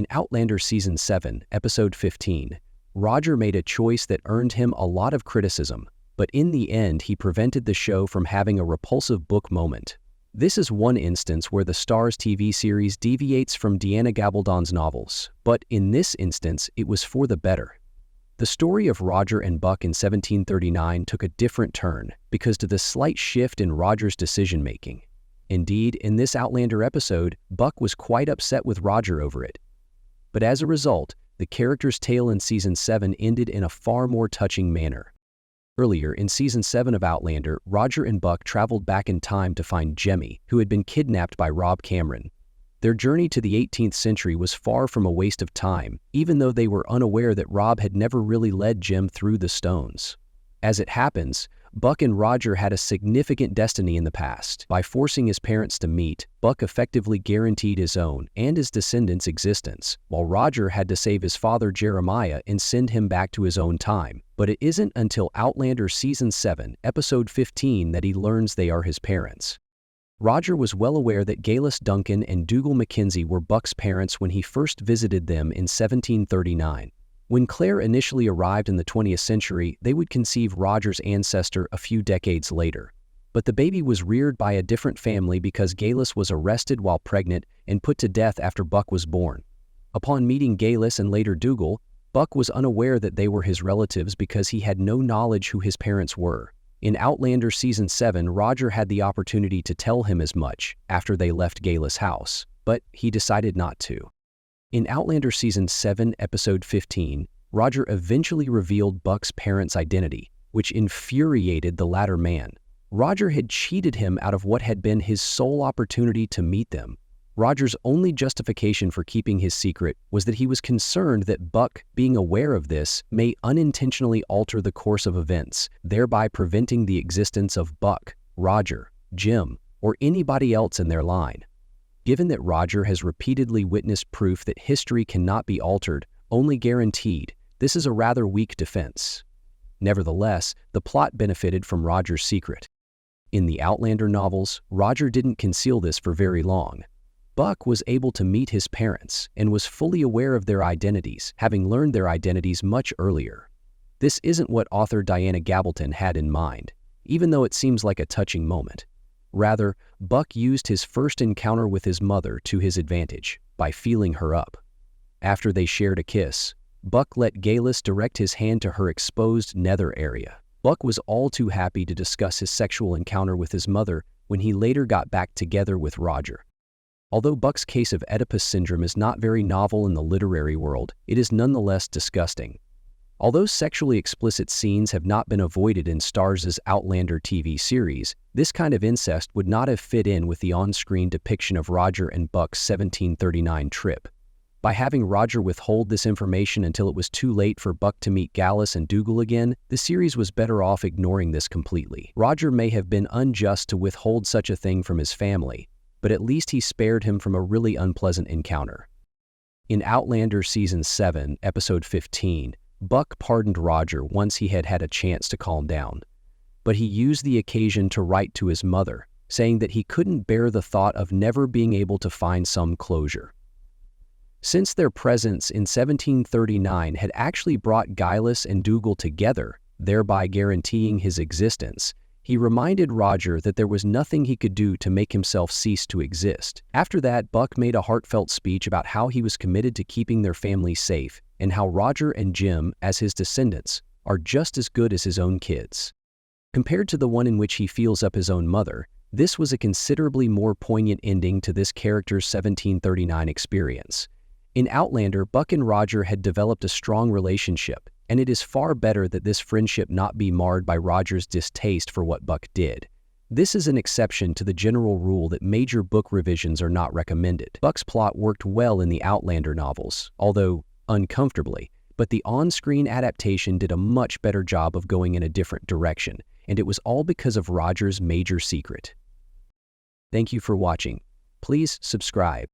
In Outlander Season 7, Episode 15, Roger made a choice that earned him a lot of criticism, but in the end he prevented the show from having a repulsive book moment. This is one instance where the Starz TV series deviates from Diana Gabaldon's novels, but in this instance it was for the better. The story of Roger and Buck in 1739 took a different turn because of the slight shift in Roger's decision-making. Indeed, in this Outlander episode, Buck was quite upset with Roger over it. But as a result, the character's tale in Season 7 ended in a far more touching manner. Earlier, in Season 7 of Outlander, Roger and Buck traveled back in time to find Jemmy, who had been kidnapped by Rob Cameron. Their journey to the 18th century was far from a waste of time, even though they were unaware that Rob had never really led Jem through the stones. As it happens, Buck and Roger had a significant destiny in the past. By forcing his parents to meet, Buck effectively guaranteed his own and his descendants' existence, while Roger had to save his father Jeremiah and send him back to his own time. But it isn't until Outlander Season 7, Episode 15 that he learns they are his parents. Roger was well aware that Galis Duncan and Dougal Mackenzie were Buck's parents when he first visited them in 1739. When Claire initially arrived in the 20th century, they would conceive Roger's ancestor a few decades later. But the baby was reared by a different family because Galis was arrested while pregnant and put to death after Buck was born. Upon meeting Galis and later Dougal, Buck was unaware that they were his relatives because he had no knowledge who his parents were. In Outlander Season 7, Roger had the opportunity to tell him as much after they left Galis' house, but he decided not to. In Outlander Season 7, Episode 15, Roger eventually revealed Buck's parents' identity, which infuriated the latter man. Roger had cheated him out of what had been his sole opportunity to meet them. Roger's only justification for keeping his secret was that he was concerned that Buck, being aware of this, may unintentionally alter the course of events, thereby preventing the existence of Buck, Roger, Jem, or anybody else in their line. Given that Roger has repeatedly witnessed proof that history cannot be altered, only guaranteed, this is a rather weak defense. Nevertheless, the plot benefited from Roger's secret. In the Outlander novels, Roger didn't conceal this for very long. Buck was able to meet his parents and was fully aware of their identities, having learned their identities much earlier. This isn't what author Diana Gabaldon had in mind, even though it seems like a touching moment. Rather, Buck used his first encounter with his mother to his advantage by feeling her up. After they shared a kiss, Buck let Galis direct his hand to her exposed nether area. Buck was all too happy to discuss his sexual encounter with his mother when he later got back together with Roger. Although Buck's case of Oedipus syndrome is not very novel in the literary world, it is nonetheless disgusting. Although sexually explicit scenes have not been avoided in Starz's Outlander TV series, this kind of incest would not have fit in with the on-screen depiction of Roger and Buck's 1739 trip. By having Roger withhold this information until it was too late for Buck to meet Galis and Dougal again, the series was better off ignoring this completely. Roger may have been unjust to withhold such a thing from his family, but at least he spared him from a really unpleasant encounter. In Outlander Season 7, Episode 15, Buck pardoned Roger once he had had a chance to calm down. But he used the occasion to write to his mother, saying that he couldn't bear the thought of never being able to find some closure. Since their presence in 1739 had actually brought Galis and Dougal together, thereby guaranteeing his existence, he reminded Roger that there was nothing he could do to make himself cease to exist. After that, Buck made a heartfelt speech about how he was committed to keeping their family safe and how Roger and Jem, as his descendants, are just as good as his own kids. Compared to the one in which he feels up his own mother, this was a considerably more poignant ending to this character's 1739 experience. In Outlander, Buck and Roger had developed a strong relationship, and it is far better that this friendship not be marred by Roger's distaste for what Buck did. This is an exception to the general rule that major book revisions are not recommended. Buck's plot worked well in the Outlander novels, although uncomfortably, but the on-screen adaptation did a much better job of going in a different direction, and it was all because of Roger's major secret. Thank you for watching. Please subscribe.